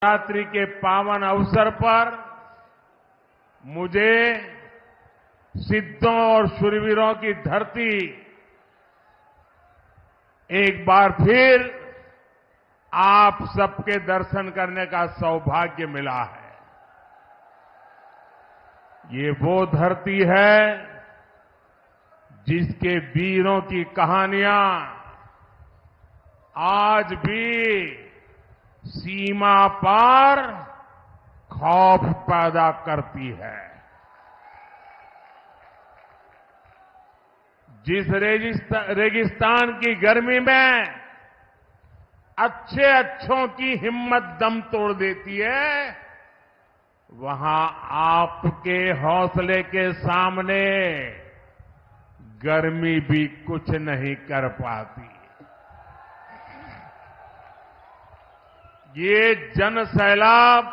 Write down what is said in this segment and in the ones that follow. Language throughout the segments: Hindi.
नवरात्रि के पावन अवसर पर मुझे सिद्धों और शूरवीरों की धरती एक बार फिर आप सबके दर्शन करने का सौभाग्य मिला है। ये वो धरती है जिसके वीरों की कहानियां आज भी सीमा पार खौफ पैदा करती है। जिस रेगिस्तान की गर्मी में अच्छों की हिम्मत दम तोड़ देती है, वहां आपके हौसले के सामने गर्मी भी कुछ नहीं कर पाती। ये जन सैलाब,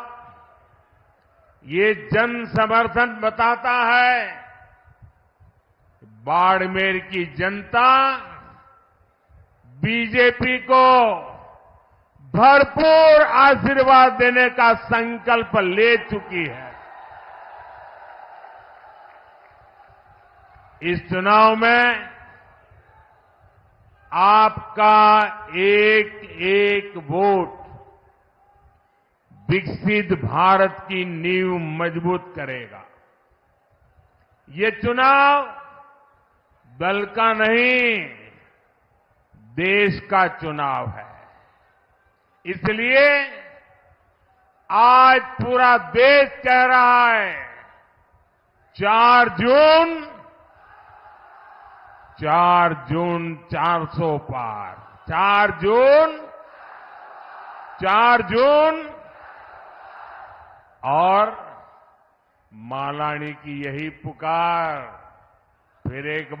ये जन समर्थन बताता है बाड़मेर की जनता बीजेपी को भरपूर आशीर्वाद देने का संकल्प ले चुकी है। इस चुनाव में आपका एक एक वोट विकसित भारत की नींव मजबूत करेगा। ये चुनाव दल का नहीं, देश का चुनाव है। इसलिए आज पूरा देश कह रहा है 4 जून 400 पार, 4 जून और मालानी की यही पुकार, फिर एक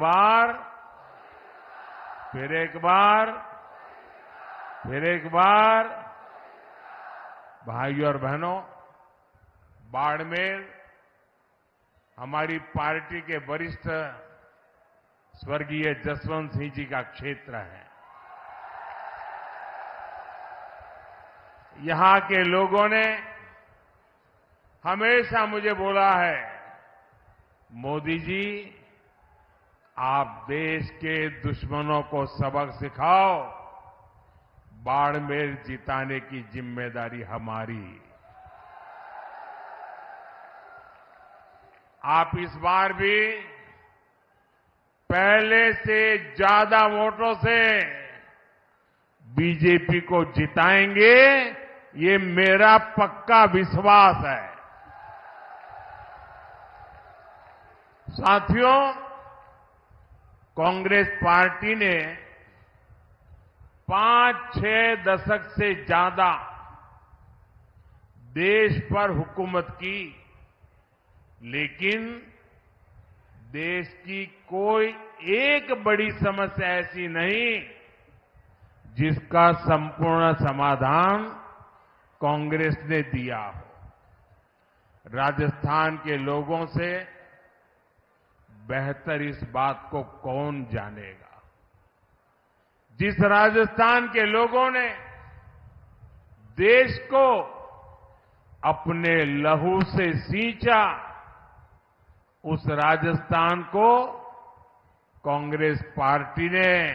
बार, भाइयों और बहनों, बाड़मेर हमारी पार्टी के वरिष्ठ स्वर्गीय जसवंत सिंह जी का क्षेत्र है। यहां के लोगों ने हमेशा मुझे बोला है, मोदी जी आप देश के दुश्मनों को सबक सिखाओ, बाड़मेर जिताने की जिम्मेदारी हमारी। आप इस बार भी पहले से ज्यादा वोटों से बीजेपी को जिताएंगे, ये मेरा पक्का विश्वास है। साथियों, कांग्रेस पार्टी ने 5-6 दशक से ज्यादा देश पर हुकूमत की, लेकिन देश की कोई एक बड़ी समस्या ऐसी नहीं जिसका संपूर्ण समाधान कांग्रेस ने दिया हो। राजस्थान के लोगों से बेहतर इस बात को कौन जानेगा। जिस राजस्थान के लोगों ने देश को अपने लहू से सींचा, उस राजस्थान को कांग्रेस पार्टी ने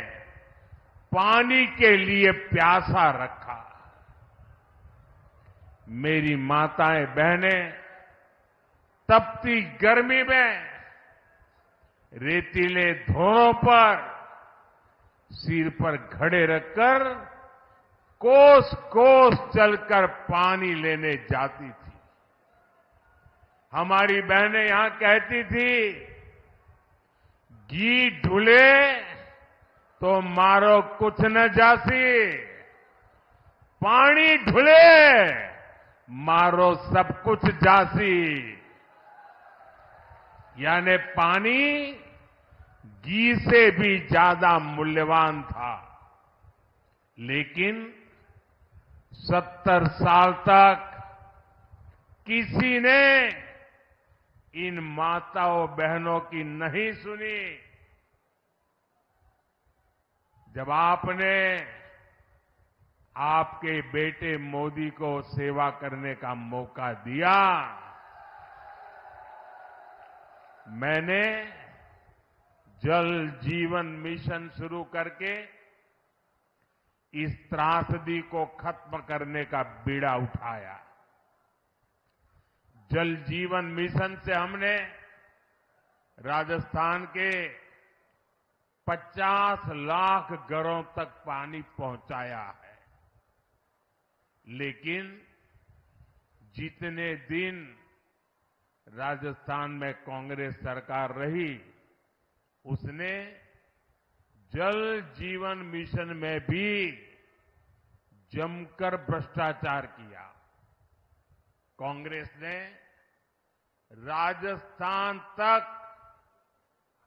पानी के लिए प्यासा रखा। मेरी माताएं बहनें तपती गर्मी में रेतीले धोरों पर सिर पर घड़े रखकर कोस कोस चलकर पानी लेने जाती थी। हमारी बहनें यहां कहती थी, घी ढुले तो मारो कुछ न जासी, पानी ढुले मारो सब कुछ जासी। यानी पानी घी से भी ज्यादा मूल्यवान था। लेकिन 70 साल तक किसी ने इन माताओं बहनों की नहीं सुनी। जब आपने आपके बेटे मोदी को सेवा करने का मौका दिया। मैंने जल जीवन मिशन शुरू करके इस त्रासदी को खत्म करने का बीड़ा उठाया। जल जीवन मिशन से हमने राजस्थान के 50 लाख घरों तक पानी पहुंचाया है। लेकिन जितने दिन राजस्थान में कांग्रेस सरकार रही, उसने जल जीवन मिशन में भी जमकर भ्रष्टाचार किया। कांग्रेस ने राजस्थान तक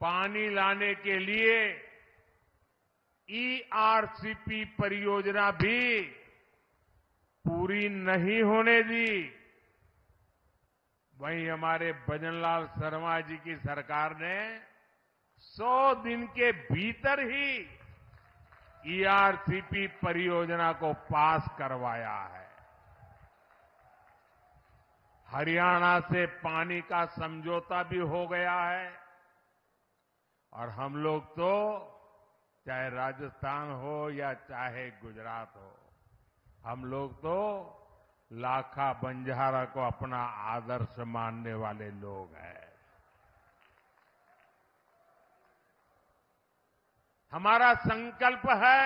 पानी लाने के लिए ईआरसीपी परियोजना भी पूरी नहीं होने दी। वहीं हमारे भजनलाल शर्मा जी की सरकार ने 100 दिन के भीतर ही ईआरसीपी परियोजना को पास करवाया है। हरियाणा से पानी का समझौता भी हो गया है और हम लोग तो चाहे राजस्थान हो या चाहे गुजरात हो, हम लोग तो लाखा बंजारा को अपना आदर्श मानने वाले लोग हैं। हमारा संकल्प है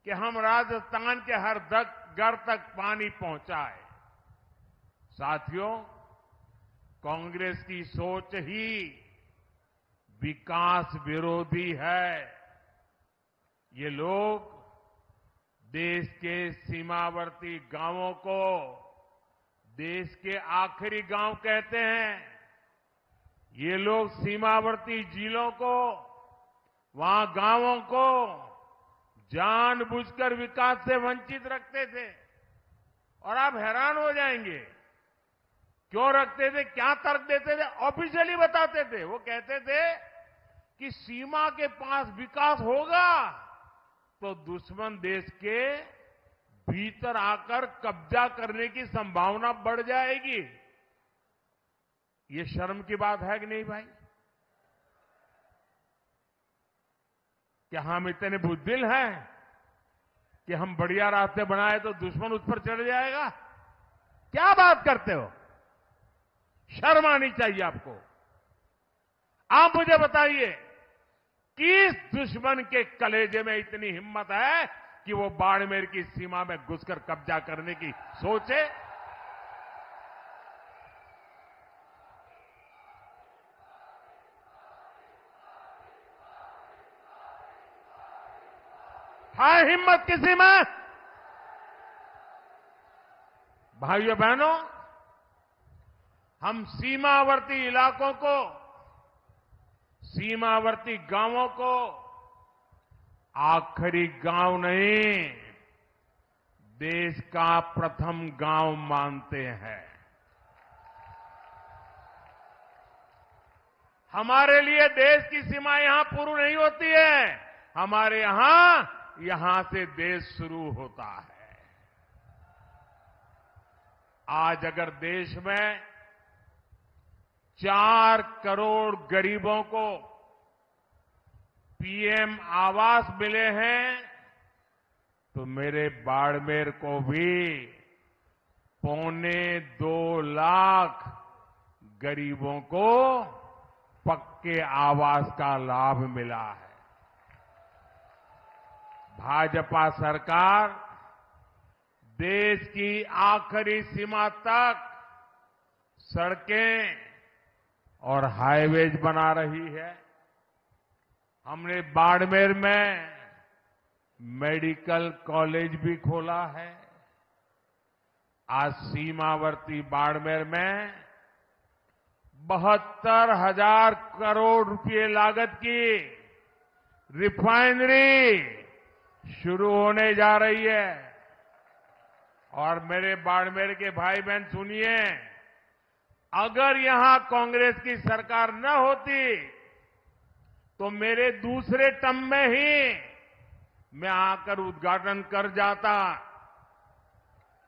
कि हम राजस्थान के हर घर तक पानी पहुंचाएं। साथियों, कांग्रेस की सोच ही विकास विरोधी है। ये लोग देश के सीमावर्ती गांवों को देश के आखिरी गांव कहते हैं। ये लोग सीमावर्ती जिलों को, वहां गांवों को जानबूझकर विकास से वंचित रखते थे। और आप हैरान हो जाएंगे, क्यों रखते थे, क्या तर्क देते थे? ऑफिशियली बताते थे। वो कहते थे कि सीमा के पास विकास होगा तो दुश्मन देश के भीतर आकर कब्जा करने की संभावना बढ़ जाएगी। ये शर्म की बात है कि नहीं भाई? क्या हम इतने बुद्धिल हैं कि हम बढ़िया रास्ते बनाए तो दुश्मन उस पर चढ़ जाएगा? क्या बात करते हो? शर्म आनी चाहिए आपको। आप मुझे बताइए, किस दुश्मन के कलेजे में इतनी हिम्मत है कि वो बाड़मेर की सीमा में घुसकर कब्जा करने की सोचे? है हिम्मत किसी में? भाइयों बहनों, हम सीमावर्ती इलाकों को, सीमावर्ती गांवों को आखिरी गांव नहीं, देश का प्रथम गांव मानते हैं। हमारे लिए देश की सीमा यहां पूरी नहीं होती है। हमारे यहां से देश शुरू होता है। आज अगर देश में 4 करोड़ गरीबों को पीएम आवास मिले हैं, तो मेरे बाड़मेर को भी 2.25 लाख गरीबों को पक्के आवास का लाभ मिला है। भाजपा सरकार देश की आखिरी सीमा तक सड़कें और हाईवेज बना रही है। हमने बाड़मेर में मेडिकल कॉलेज भी खोला है। आज सीमावर्ती बाड़मेर में 72,000 करोड़ रुपए लागत की रिफाइनरी शुरू होने जा रही है। और मेरे बाड़मेर के भाई बहन सुनिए, अगर यहां कांग्रेस की सरकार न होती तो मेरे दूसरे टर्म में ही मैं आकर उद्घाटन कर जाता,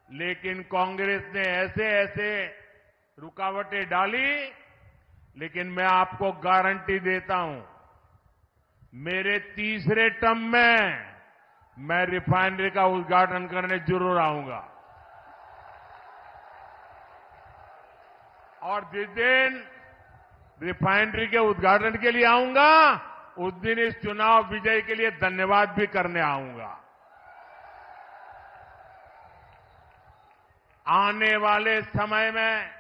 लेकिन कांग्रेस ने ऐसे ऐसे रुकावटें डाली। लेकिन मैं आपको गारंटी देता हूं, मेरे तीसरे टर्म में मैं रिफाइनरी का उद्घाटन करने जरूर आऊंगा। और जिस दिन रिफाइनरी के उद्घाटन के लिए आऊंगा, उस दिन इस चुनाव विजय के लिए धन्यवाद भी करने आऊंगा। आने वाले समय में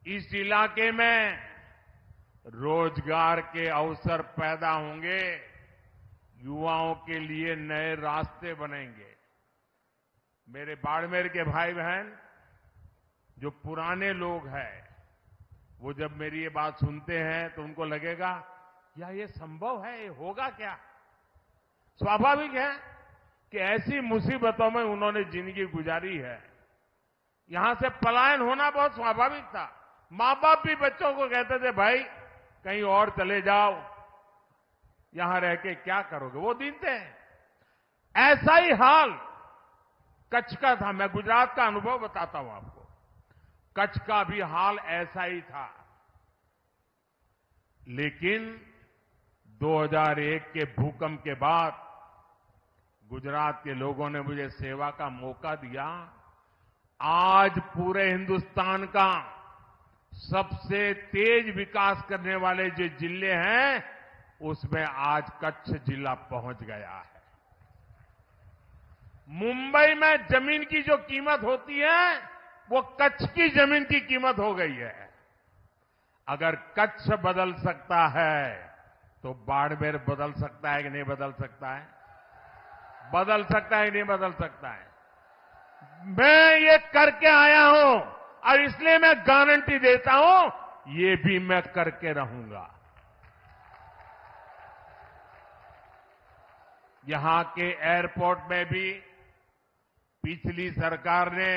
इस इलाके में रोजगार के अवसर पैदा होंगे, युवाओं के लिए नए रास्ते बनेंगे। मेरे बाड़मेर के भाई बहन जो पुराने लोग हैं, वो जब मेरी ये बात सुनते हैं तो उनको लगेगा या ये संभव है, ये होगा क्या? स्वाभाविक है कि ऐसी मुसीबतों में उन्होंने जिंदगी गुजारी है। यहां से पलायन होना बहुत स्वाभाविक था। मां बाप भी बच्चों को कहते थे, भाई कहीं और चले जाओ, यहां रह के क्या करोगे? वो दिन थे। ऐसा ही हाल कच्छ का था। मैं गुजरात का अनुभव बताता हूं आपको। कच्छ का भी हाल ऐसा ही था। लेकिन 2001 के भूकंप के बाद गुजरात के लोगों ने मुझे सेवा का मौका दिया। आज पूरे हिंदुस्तान का सबसे तेज विकास करने वाले जो जिले हैं, उसमें आज कच्छ जिला पहुंच गया है। मुंबई में जमीन की जो कीमत होती है, वो कच्छ की जमीन की कीमत हो गई है। अगर कच्छ बदल सकता है तो बाड़मेर बदल सकता है कि नहीं बदल सकता है? बदल सकता है कि नहीं बदल सकता है? मैं ये करके आया हूं और इसलिए मैं गारंटी देता हूं, ये भी मैं करके रहूंगा। यहां के एयरपोर्ट में भी पिछली सरकार ने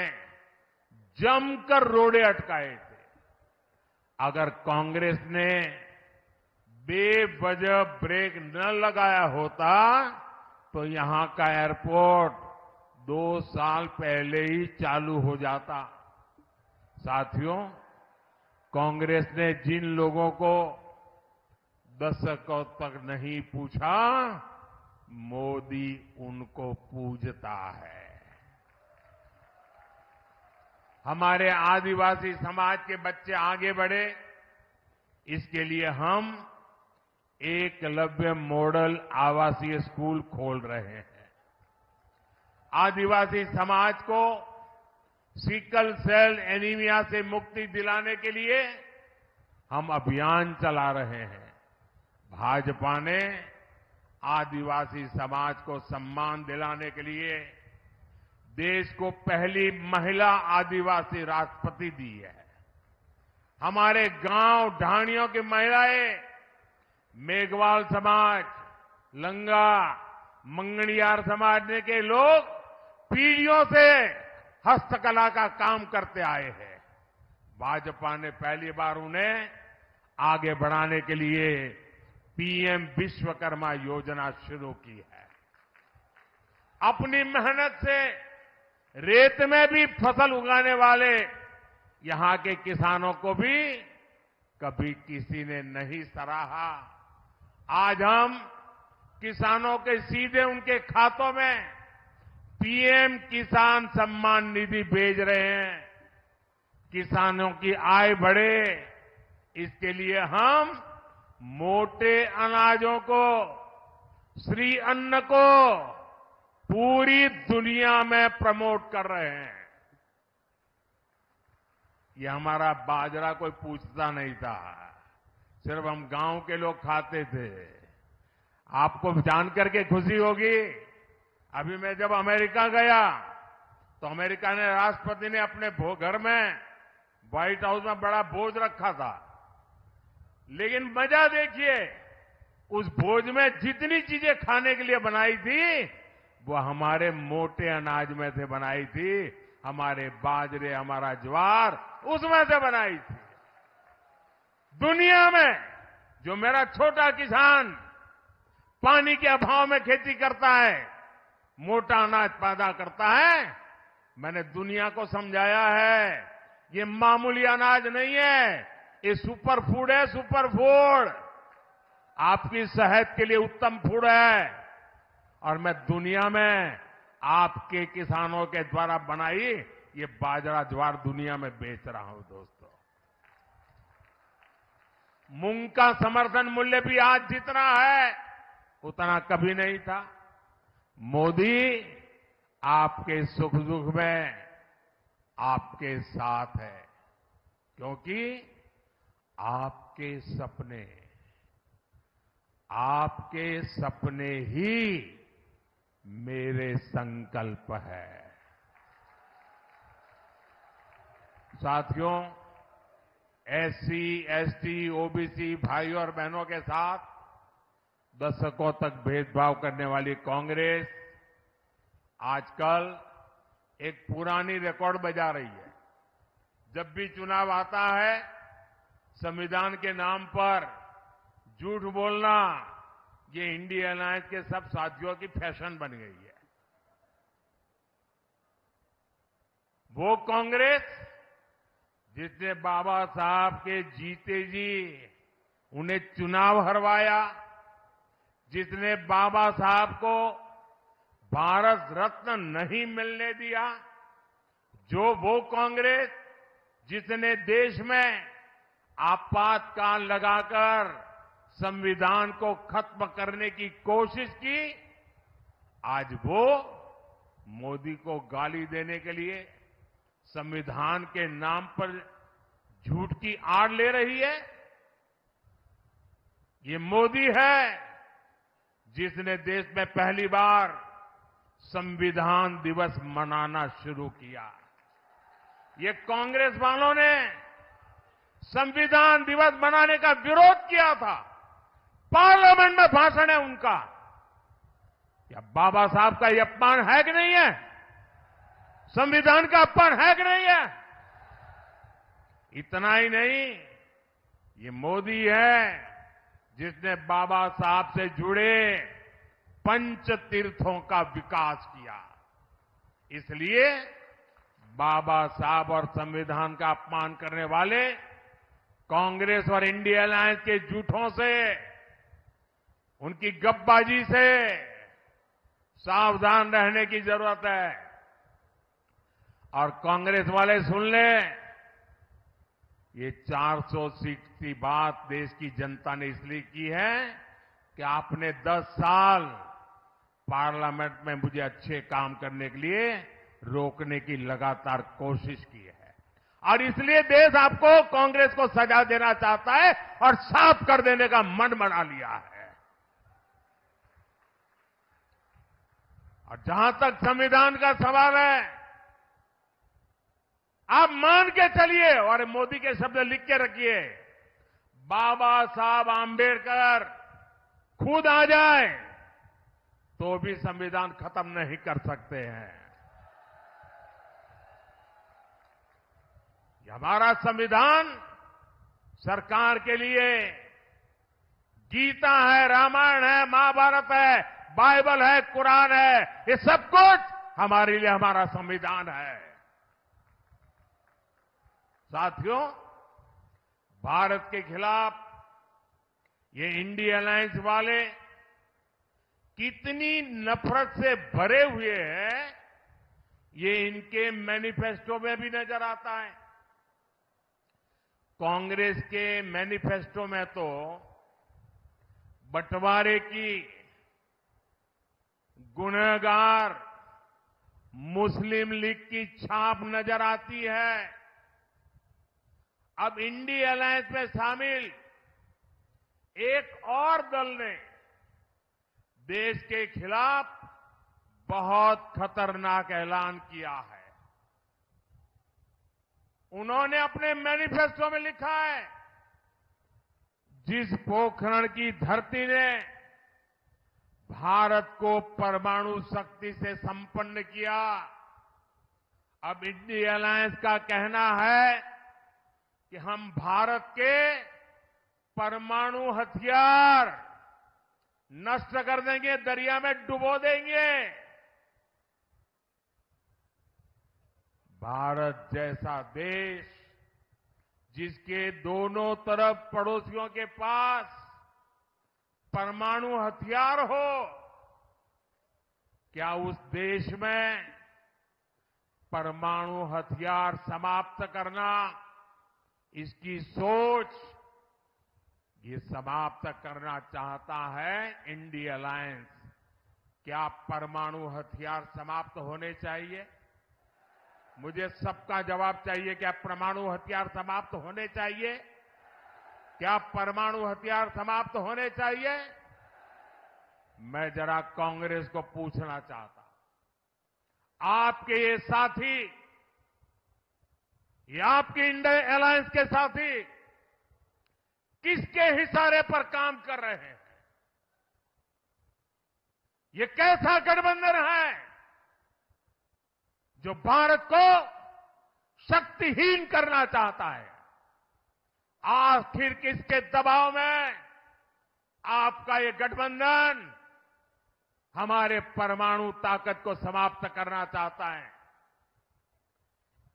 जमकर रोड़े अटकाए थे। अगर कांग्रेस ने बेवजह ब्रेक न लगाया होता तो यहां का एयरपोर्ट 2 साल पहले ही चालू हो जाता। साथियों, कांग्रेस ने जिन लोगों को दशकों तक नहीं पूछा, मोदी उनको पूजता है। हमारे आदिवासी समाज के बच्चे आगे बढ़े, इसके लिए हम एकलव्य मॉडल आवासीय स्कूल खोल रहे हैं। आदिवासी समाज को सिकल सेल एनीमिया से मुक्ति दिलाने के लिए हम अभियान चला रहे हैं। भाजपा ने आदिवासी समाज को सम्मान दिलाने के लिए देश को पहली महिला आदिवासी राष्ट्रपति दी है। हमारे गांव ढाणियों की महिलाएं, मेघवाल समाज, लंगा, मंगणियार समाज के लोग पीढ़ियों से हस्तकला का काम करते आए हैं। भाजपा ने पहली बार उन्हें आगे बढ़ाने के लिए पीएम विश्वकर्मा योजना शुरू की है। अपनी मेहनत से रेत में भी फसल उगाने वाले यहां के किसानों को भी कभी किसी ने नहीं सराहा। आज हम किसानों के सीधे उनके खातों में पीएम किसान सम्मान निधि भेज रहे हैं। किसानों की आय बढ़े, इसके लिए हम मोटे अनाजों को, श्री अन्न को पूरी दुनिया में प्रमोट कर रहे हैं। ये हमारा बाजरा कोई पूछता नहीं था, सिर्फ हम गांव के लोग खाते थे। आपको जानकर के खुशी होगी, अभी मैं जब अमेरिका गया तो अमेरिका ने राष्ट्रपति ने अपने घर में व्हाइट हाउस में बड़ा भोज रखा था। लेकिन मजा देखिए, उस भोज में जितनी चीजें खाने के लिए बनाई थी वो हमारे मोटे अनाज में से बनाई थी। हमारे बाजरे, हमारा ज्वार उसमें से बनाई थी। दुनिया में जो मेरा छोटा किसान पानी के अभाव में खेती करता है, मोटा अनाज पैदा करता है। मैंने दुनिया को समझाया है, ये मामूली अनाज नहीं है, ये सुपर फूड है, सुपर फूड। आपकी सेहत के लिए उत्तम फूड है। और मैं दुनिया में आपके किसानों के द्वारा बनाई ये बाजरा ज्वार दुनिया में बेच रहा हूं दोस्तों। मूंग का समर्थन मूल्य भी आज जितना है उतना कभी नहीं था। मोदी आपके सुख दुख में आपके साथ है, क्योंकि आपके सपने ही मेरे संकल्प है। साथियों, एससी, एसटी, ओबीसी भाइयों और बहनों के साथ दशकों तक भेदभाव करने वाली कांग्रेस आजकल एक पुरानी रिकॉर्ड बजा रही है। जब भी चुनाव आता है, संविधान के नाम पर झूठ बोलना ये इंडिया अलायंस के सब साथियों की फैशन बन गई है। वो कांग्रेस जिसने बाबा साहब के जीते जी उन्हें चुनाव हरवाया, जिसने बाबा साहब को भारत रत्न नहीं मिलने दिया, वो कांग्रेस जिसने देश में आपातकाल लगाकर संविधान को खत्म करने की कोशिश की, आज वो मोदी को गाली देने के लिए संविधान के नाम पर झूठ की आड़ ले रही है। ये मोदी है जिसने देश में पहली बार संविधान दिवस मनाना शुरू किया। ये कांग्रेस वालों ने संविधान दिवस मनाने का विरोध किया था। पार्लियामेंट में भाषण है उनका। क्या बाबा साहब का ये अपमान है कि नहीं है? संविधान का अपमान है कि नहीं है? इतना ही नहीं, ये मोदी है जिसने बाबा साहब से जुड़े पंच तीर्थों का विकास किया। इसलिए बाबा साहब और संविधान का अपमान करने वाले कांग्रेस और इंडिया अलायंस के झूठों से, उनकी गपबाजी से सावधान रहने की जरूरत है। और कांग्रेस वाले सुन लें, ये 400 सीट की बात देश की जनता ने इसलिए की है कि आपने 10 साल पार्लियामेंट में मुझे अच्छे काम करने के लिए रोकने की लगातार कोशिश की है। और इसलिए देश आपको, कांग्रेस को सजा देना चाहता है और साफ कर देने का मन बना लिया है। और जहां तक संविधान का सवाल है, आप मान के चलिए और मोदी के शब्द लिख के रखिए, बाबा साहब आंबेडकर खुद आ जाए तो भी संविधान खत्म नहीं कर सकते हैं। ये हमारा संविधान सरकार के लिए गीता है, रामायण है, महाभारत है, बाइबल है, कुरान है, ये सब कुछ हमारे लिए हमारा संविधान है। साथियों, भारत के खिलाफ ये इंडिया अलायंस वाले कितनी नफरत से भरे हुए हैं, ये इनके मैनिफेस्टो में भी नजर आता है। कांग्रेस के मैनिफेस्टो में तो बंटवारे की, गुनहगार मुस्लिम लीग की छाप नजर आती है। अब इंडिया अलायंस में शामिल एक और दल ने देश के खिलाफ बहुत खतरनाक ऐलान किया है। उन्होंने अपने मैनिफेस्टो में लिखा है, जिस पोखरण की धरती ने भारत को परमाणु शक्ति से संपन्न किया, अब इंडिया अलायंस का कहना है कि हम भारत के परमाणु हथियार नष्ट कर देंगे, दरिया में डुबो देंगे। भारत जैसा देश जिसके दोनों तरफ पड़ोसियों के पास परमाणु हथियार हो, क्या उस देश में परमाणु हथियार समाप्त करना, इसकी सोच ये समाप्त करना चाहता है इंडिया अलायंस। क्या परमाणु हथियार समाप्त होने चाहिए? मुझे सबका जवाब चाहिए। क्या परमाणु हथियार समाप्त होने चाहिए? क्या परमाणु हथियार समाप्त होने चाहिए? मैं जरा कांग्रेस को पूछना चाहता हूं, आपके ये साथी, ये आपके इंडिया अलायंस के साथी किसके इशारे पर काम कर रहे हैं? ये कैसा गठबंधन है जो भारत को शक्तिहीन करना चाहता है? आखिर किसके दबाव में आपका ये गठबंधन हमारे परमाणु ताकत को समाप्त करना चाहता है?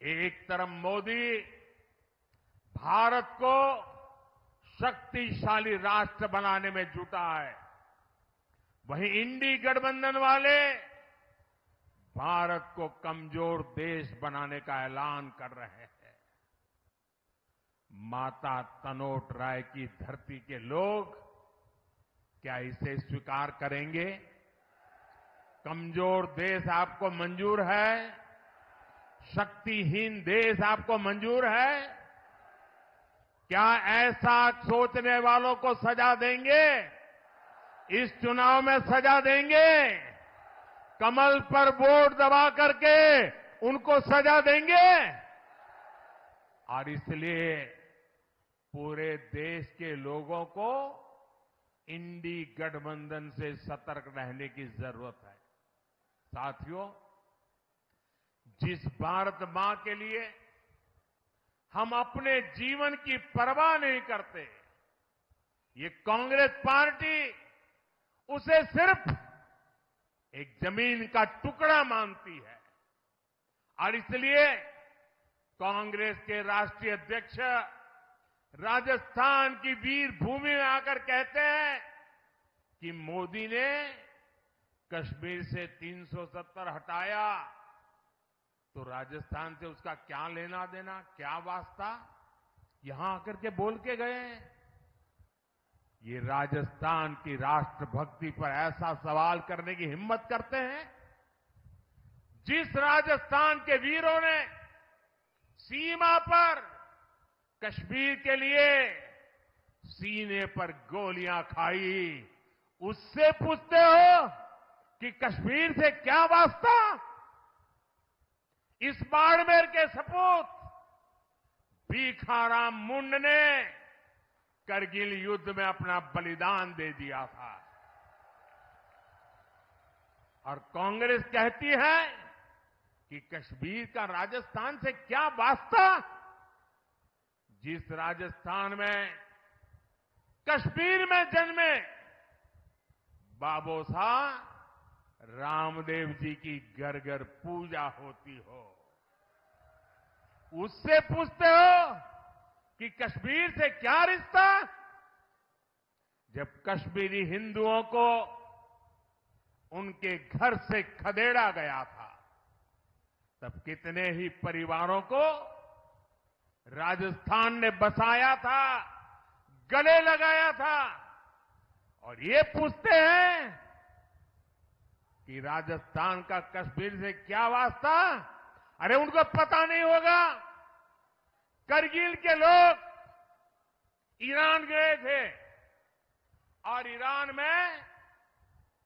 एक तरफ मोदी भारत को शक्तिशाली राष्ट्र बनाने में जुटा है, वहीं इंडी गठबंधन वाले भारत को कमजोर देश बनाने का ऐलान कर रहे हैं। माता तनोट राय की धरती के लोग क्या इसे स्वीकार करेंगे? कमजोर देश आपको मंजूर है? शक्तिहीन देश आपको मंजूर है? क्या ऐसा सोचने वालों को सजा देंगे? इस चुनाव में सजा देंगे? कमल पर वोट दबा करके उनको सजा देंगे? और इसलिए पूरे देश के लोगों को इंडी गठबंधन से सतर्क रहने की जरूरत है। साथियों, जिस भारत मां के लिए हम अपने जीवन की परवाह नहीं करते, ये कांग्रेस पार्टी उसे सिर्फ एक जमीन का टुकड़ा मानती है। और इसलिए कांग्रेस के राष्ट्रीय अध्यक्ष राजस्थान की वीर भूमि में आकर कहते हैं कि मोदी ने कश्मीर से 370 हटाया तो राजस्थान से उसका क्या लेना देना, क्या वास्ता? यहां आकर के बोल के गए हैं। ये राजस्थान की राष्ट्रभक्ति पर ऐसा सवाल करने की हिम्मत करते हैं। जिस राजस्थान के वीरों ने सीमा पर कश्मीर के लिए सीने पर गोलियां खाई, उससे पूछते हो कि कश्मीर से क्या वास्ता? इस बाड़मेर के सपूत भीखाराम मुंड ने करगिल युद्ध में अपना बलिदान दे दिया था। और कांग्रेस कहती है कि कश्मीर का राजस्थान से क्या वास्ता? जिस राजस्थान में, कश्मीर में जन्मे बाबू साहब रामदेव जी की घर घर पूजा होती हो, उससे पूछते हो कि कश्मीर से क्या रिश्ता? जब कश्मीरी हिंदुओं को उनके घर से खदेड़ा गया था, तब कितने ही परिवारों को राजस्थान ने बसाया था, गले लगाया था। और ये पूछते हैं कि राजस्थान का कश्मीर से क्या वास्ता? अरे उनको पता नहीं होगा। करगिल के लोग ईरान गए थे और ईरान में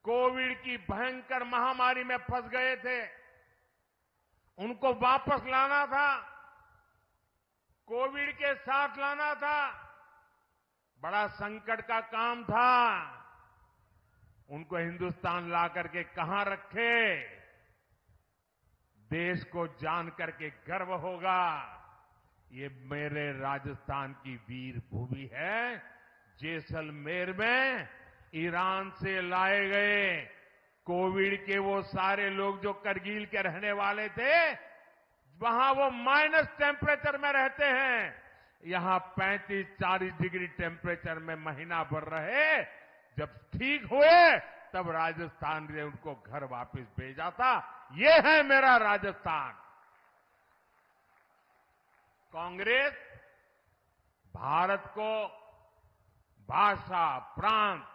कोविड की भयंकर महामारी में फंस गए थे। उनको वापस लाना था, कोविड के साथ लाना था, बड़ा संकट का काम था। उनको हिंदुस्तान ला करके कहां रखे? देश को जान करके गर्व होगा, ये मेरे राजस्थान की वीर भूमि है। जैसलमेर में ईरान से लाए गए कोविड के वो सारे लोग जो करगिल के रहने वाले थे, वहां वो माइनस टेम्परेचर में रहते हैं, यहां 35-40 डिग्री टेम्परेचर में महीना भर रहे। जब ठीक हुए तब राजस्थान ने उनको घर वापस भेजा था। ये है मेरा राजस्थान। कांग्रेस भारत को भाषा, प्रांत,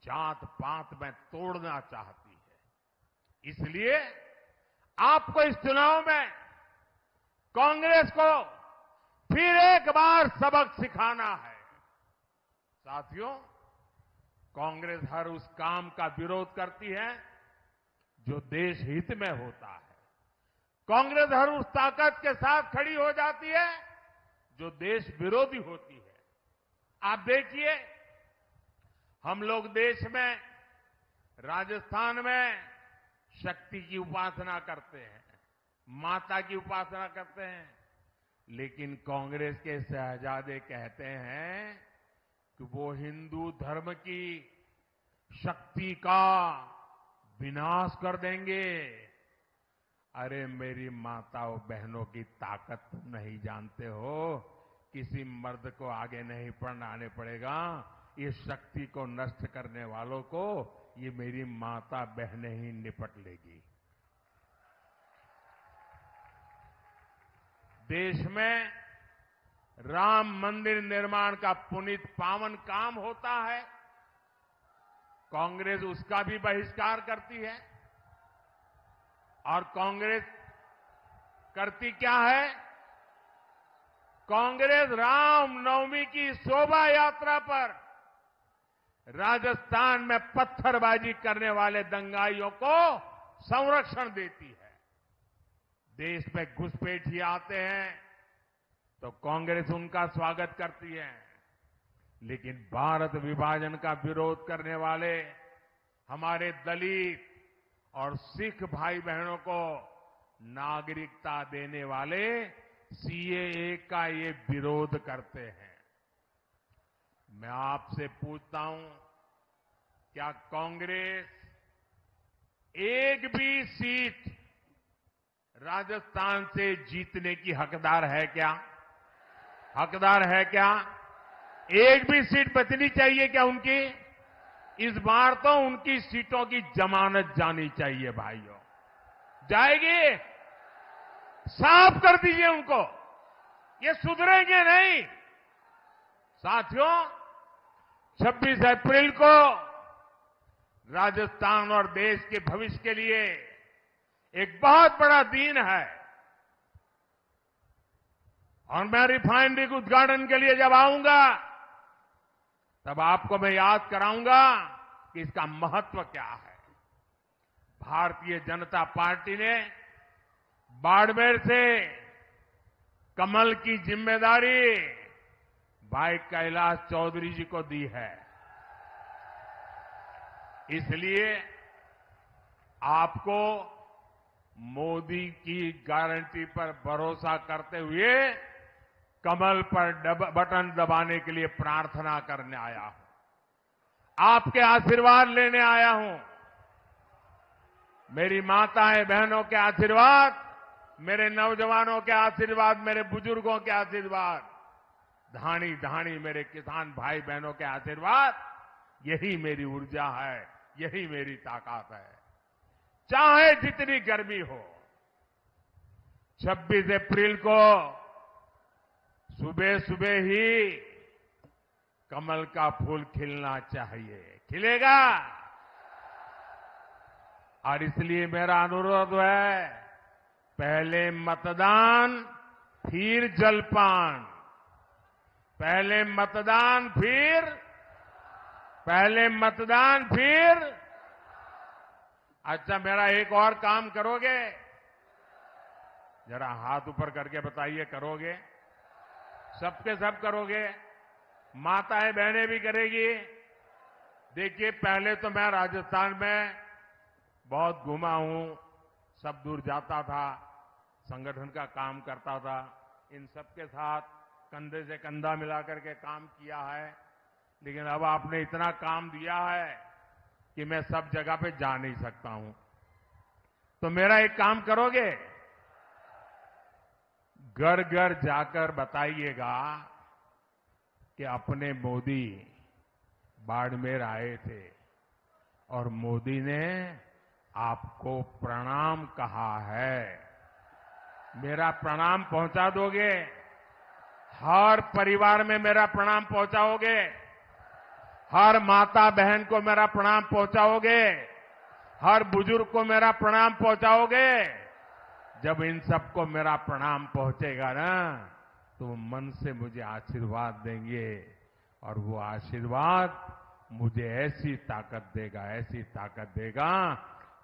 जात पात में तोड़ना चाहती है। इसलिए आपको इस चुनाव में कांग्रेस को फिर एक बार सबक सिखाना है। साथियों, कांग्रेस हर उस काम का विरोध करती है जो देश हित में होता है। कांग्रेस हर उस ताकत के साथ खड़ी हो जाती है जो देश विरोधी होती है। आप देखिए, हम लोग देश में, राजस्थान में शक्ति की उपासना करते हैं, माता की उपासना करते हैं, लेकिन कांग्रेस के शहजादे कहते हैं कि वो हिंदू धर्म की शक्ति का विनाश कर देंगे। अरे मेरी माताओं बहनों की ताकत तुम नहीं जानते हो। किसी मर्द को आगे नहीं बढ़ाने पड़ेगा। ये शक्ति को नष्ट करने वालों को ये मेरी माता बहनें ही निपट लेगी। देश में राम मंदिर निर्माण का पुनीत पावन काम होता है, कांग्रेस उसका भी बहिष्कार करती है। और कांग्रेस करती क्या है? कांग्रेस रामनवमी की शोभा यात्रा पर राजस्थान में पत्थरबाजी करने वाले दंगाइयों को संरक्षण देती है। देश में घुसपैठिए आते हैं तो कांग्रेस उनका स्वागत करती है, लेकिन भारत विभाजन का विरोध करने वाले हमारे दलित और सिख भाई बहनों को नागरिकता देने वाले सीएए का ये विरोध करते हैं। मैं आपसे पूछता हूं, क्या कांग्रेस एक भी सीट राजस्थान से जीतने की हकदार है क्या? हकदार है क्या? एक भी सीट बचनी चाहिए क्या उनकी? इस बार तो उनकी सीटों की जमानत जानी चाहिए भाइयों। जाएगी? साफ कर दीजिए उनको, ये सुधरेंगे नहीं। साथियों, 26 अप्रैल को राजस्थान और देश के भविष्य के लिए एक बहुत बड़ा दिन है। और मैं रिफाइनरी के उद्घाटन के लिए जब आऊंगा तब आपको मैं याद कराऊंगा कि इसका महत्व क्या है। भारतीय जनता पार्टी ने बाड़मेर से कमल की जिम्मेदारी भाई कैलाश चौधरी जी को दी है। इसलिए आपको मोदी की गारंटी पर भरोसा करते हुए कमल पर बटन दबाने के लिए प्रार्थना करने आया हूं। आपके आशीर्वाद लेने आया हूं। मेरी माताएं बहनों के आशीर्वाद, मेरे नौजवानों के आशीर्वाद, मेरे बुजुर्गों के आशीर्वाद, धानी धानी मेरे किसान भाई बहनों के आशीर्वाद, यही मेरी ऊर्जा है, यही मेरी ताकत है। चाहे जितनी गर्मी हो, 26 अप्रैल को सुबह सुबह ही कमल का फूल खिलना चाहिए। खिलेगा? और इसलिए मेरा अनुरोध है, पहले मतदान फिर जलपान। पहले मतदान फिर अच्छा, मेरा एक और काम करोगे? जरा हाथ ऊपर करके बताइए, करोगे? सबके सब करोगे? माताएं बहनें भी करेगी? देखिए, पहले तो मैं राजस्थान में बहुत घूमा हूं, सब दूर जाता था, संगठन का काम करता था, इन सबके साथ कंधे से कंधा मिलाकर के काम किया है। लेकिन अब आपने इतना काम दिया है कि मैं सब जगह पे जा नहीं सकता हूं। तो मेरा एक काम करोगे, घर घर जाकर बताइएगा कि अपने मोदी बाड़मेर आए थे और मोदी ने आपको प्रणाम कहा है। मेरा प्रणाम पहुंचा दोगे? हर परिवार में मेरा प्रणाम पहुंचाओगे? हर माता बहन को मेरा प्रणाम पहुंचाओगे? हर बुजुर्ग को मेरा प्रणाम पहुंचाओगे? जब इन सबको मेरा प्रणाम पहुंचेगा ना, तो मन से मुझे आशीर्वाद देंगे और वो आशीर्वाद मुझे ऐसी ताकत देगा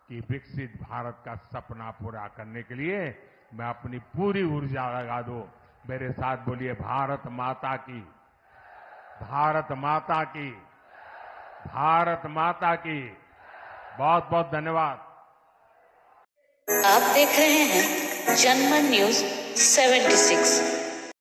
कि विकसित भारत का सपना पूरा करने के लिए मैं अपनी पूरी ऊर्जा लगा दूं। मेरे साथ बोलिए, भारत माता की, भारत माता की, भारत माता की। बहुत बहुत धन्यवाद। आप देख रहे हैं जनमन न्यूज 76।